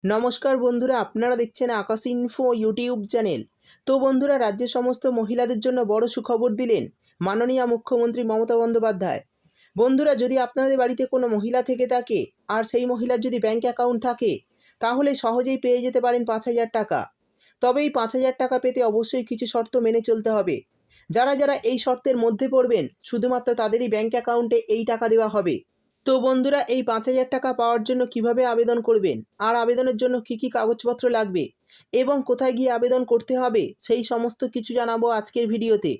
নমস্কার বন্ধুরা, আপনারা দেখছেন আকাশ ইনফো ইউটিউব চ্যানেল। তো বন্ধুরা, রাজ্যের সমস্ত মহিলাদের জন্য বড় সুখবর দিলেন মাননীয় মুখ্যমন্ত্রী মমতা বন্দ্যোপাধ্যায়। বন্ধুরা, যদি আপনাদের বাড়িতে কোনো মহিলা থেকে থাকে আর সেই মহিলার যদি ব্যাংক অ্যাকাউন্ট থাকে, তাহলে সহজেই পেয়ে যেতে পারেন 5,000 টাকা। তবে এই 5,000 টাকা পেতে অবশ্যই কিছু শর্ত মেনে চলতে হবে। যারা যারা এই শর্তের মধ্যে পড়বেন, শুধুমাত্র তাদেরই ব্যাংক অ্যাকাউন্টে এই টাকা দেওয়া হবে। তো বন্ধুরা, এই 5,000 টাকা পাওয়ার জন্য কিভাবে আবেদন করবেন, আর আবেদনের জন্য কি কি কাগজপত্র লাগবে এবং কোথায় গিয়ে আবেদন করতে হবে, সেই সমস্ত কিছু জানাবো আজকের ভিডিওতে।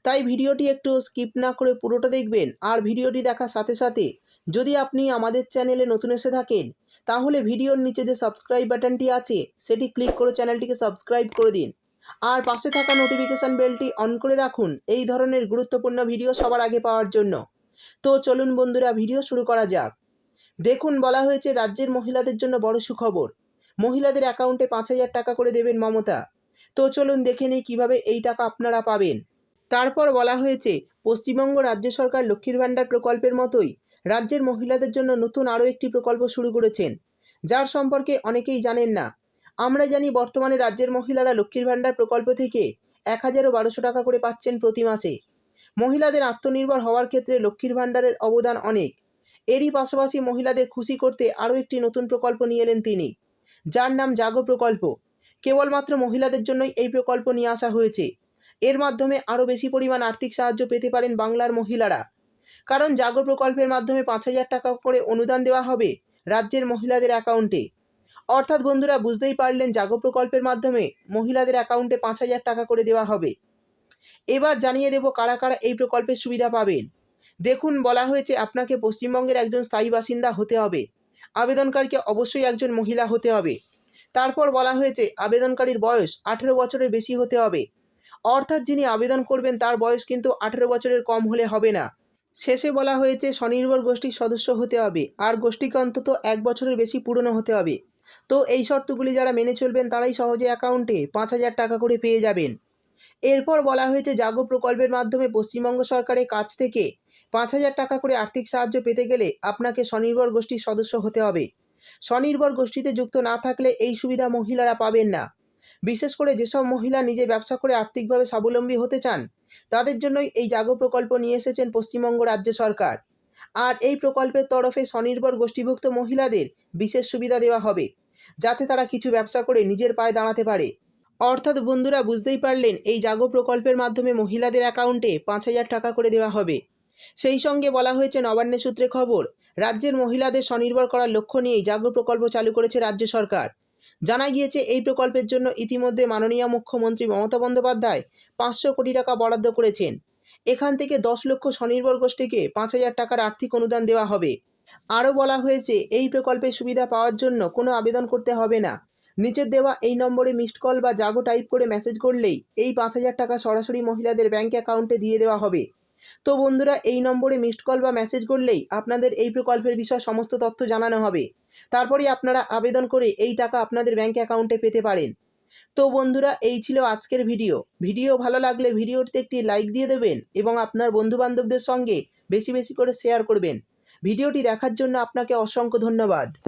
তাই ভিডিওটি একটু স্কিপ না করে পুরোটা দেখবেন। আর ভিডিওটি দেখার সাথে সাথে যদি আপনি আমাদের চ্যানেলে নতুন এসে থাকেন, তাহলে ভিডিওর নিচে যে সাবস্ক্রাইব বাটনটি আছে সেটি ক্লিক করে চ্যানেলটিকে সাবস্ক্রাইব করে দিন। আর পাশে থাকা নোটিফিকেশান বেলটি অন করে রাখুন এই ধরনের গুরুত্বপূর্ণ ভিডিও সবার আগে পাওয়ার জন্য। তো চলুন বন্ধুরা, ভিডিও শুরু করা যাক। দেখুন, বলা হয়েছে রাজ্যের মহিলাদের জন্য বড় সুখবর। মহিলাদের অ্যাকাউন্টে 5,000 টাকা করে দেবেন মমতা। তো চলুন দেখে নিই কীভাবে এই টাকা আপনারা পাবেন। তারপর বলা হয়েছে পশ্চিমবঙ্গ রাজ্য সরকার লক্ষ্মীর ভাণ্ডার প্রকল্পের মতোই রাজ্যের মহিলাদের জন্য নতুন আরও একটি প্রকল্প শুরু করেছেন, যার সম্পর্কে অনেকেই জানেন না। আমরা জানি বর্তমানে রাজ্যের মহিলারা লক্ষ্মীর ভাণ্ডার প্রকল্প থেকে 1,1200 টাকা করে পাচ্ছেন প্রতি মাসে। মহিলাদের আত্মনির্ভর হওয়ার ক্ষেত্রে লক্ষ্মীর ভাণ্ডারের অবদান অনেক। এরই পাশাপাশি মহিলাদের খুশি করতে আরও একটি নতুন প্রকল্প নিয়ে এলেন তিনি, যার নাম জাগো প্রকল্প। কেবলমাত্র মহিলাদের জন্যই এই প্রকল্প নিয়ে আসা হয়েছে। এর মাধ্যমে আরও বেশি পরিমাণ আর্থিক সাহায্য পেতে পারেন বাংলার মহিলারা। কারণ জাগো প্রকল্পের মাধ্যমে 5,000 টাকা করে অনুদান দেওয়া হবে রাজ্যের মহিলাদের অ্যাকাউন্টে। অর্থাৎ বন্ধুরা, বুঝতেই পারলেন, জাগো প্রকল্পের মাধ্যমে মহিলাদের অ্যাকাউন্টে 5,000 টাকা করে দেওয়া হবে। এবার জানিয়ে দেব কারা কারা এই প্রকল্পের সুবিধা পাবেন। দেখুন, বলা হয়েছে আপনাকে পশ্চিমবঙ্গের একজন স্থায়ী বাসিন্দা হতে হবে। আবেদনকারীকে অবশ্যই একজন মহিলা হতে হবে। তারপর বলা হয়েছে আবেদনকারীর বয়স 18 বছরের বেশি হতে হবে। অর্থাৎ যিনি আবেদন করবেন তার বয়স কিন্তু 18 বছরের কম হলে হবে না। শেষে বলা হয়েছে স্বনির্ভর গোষ্ঠীর সদস্য হতে হবে, আর গোষ্ঠীকে অন্তত 1 বছরের বেশি পুরনো হতে হবে। তো এই শর্তগুলি যারা মেনে চলবেন তারাই সহজে অ্যাকাউন্টে 5,000 টাকা করে পেয়ে যাবেন। এরপর বলা হয়েছে জাগো প্রকল্পের মাধ্যমে পশ্চিমবঙ্গ সরকারের কাছ থেকে 5,000 টাকা করে আর্থিক সাহায্য পেতে গেলে আপনাকে স্বনির্ভর গোষ্ঠীর সদস্য হতে হবে। স্বনির্ভর গোষ্ঠীতে যুক্ত না থাকলে এই সুবিধা মহিলারা পাবেন না। বিশেষ করে যেসব মহিলা নিজে ব্যবসা করে আর্থিকভাবে স্বাবলম্বী হতে চান, তাদের জন্যই এই জাগো প্রকল্প নিয়ে এসেছেন পশ্চিমবঙ্গ রাজ্য সরকার। আর এই প্রকল্পের তরফে স্বনির্ভর গোষ্ঠীভুক্ত মহিলাদের বিশেষ সুবিধা দেওয়া হবে, যাতে তারা কিছু ব্যবসা করে নিজের পায়ে দাঁড়াতে পারে। অর্থাৎ বন্ধুরা, বুঝতেই পারলেন, এই জাগো প্রকল্পের মাধ্যমে মহিলাদের অ্যাকাউন্টে 5,000 টাকা করে দেওয়া হবে। সেই সঙ্গে বলা হয়েছে নবান্নের সূত্রে খবর, রাজ্যের মহিলাদের স্বনির্ভর করার লক্ষ্য নিয়েই জাগো প্রকল্প চালু করেছে রাজ্য সরকার। জানা গিয়েছে এই প্রকল্পের জন্য ইতিমধ্যে মাননীয় মুখ্যমন্ত্রী মমতা বন্দ্যোপাধ্যায় 500 কোটি টাকা বরাদ্দ করেছেন। এখান থেকে 10 লক্ষ স্বনির্ভর গোষ্ঠীকে 5,000 টাকার আর্থিক অনুদান দেওয়া হবে। আরও বলা হয়েছে এই প্রকল্পের সুবিধা পাওয়ার জন্য কোনো আবেদন করতে হবে না। নিচের দেওয়া এই নম্বরে মিসড কল বা জাগো টাইপ করে মেসেজ করলেই এই 5,000 টাকা সরাসরি মহিলাদের ব্যাংক অ্যাকাউন্টে দিয়ে দেওয়া হবে। তো বন্ধুরা, এই নম্বরে মিসড কল বা মেসেজ করলেই আপনাদের এই প্রকল্পের বিষয়ে সমস্ত তথ্য জানানো হবে। তারপরেই আপনারা আবেদন করে এই টাকা আপনাদের ব্যাংক অ্যাকাউন্টে পেতে পারেন। তো বন্ধুরা, এই ছিল আজকের ভিডিও ভালো লাগলে ভিডিওটিতে একটি লাইক দিয়ে দেবেন এবং আপনার বন্ধুবান্ধবদের সঙ্গে বেশি বেশি করে শেয়ার করবেন। ভিডিওটি দেখার জন্য আপনাকে অসংখ্য ধন্যবাদ।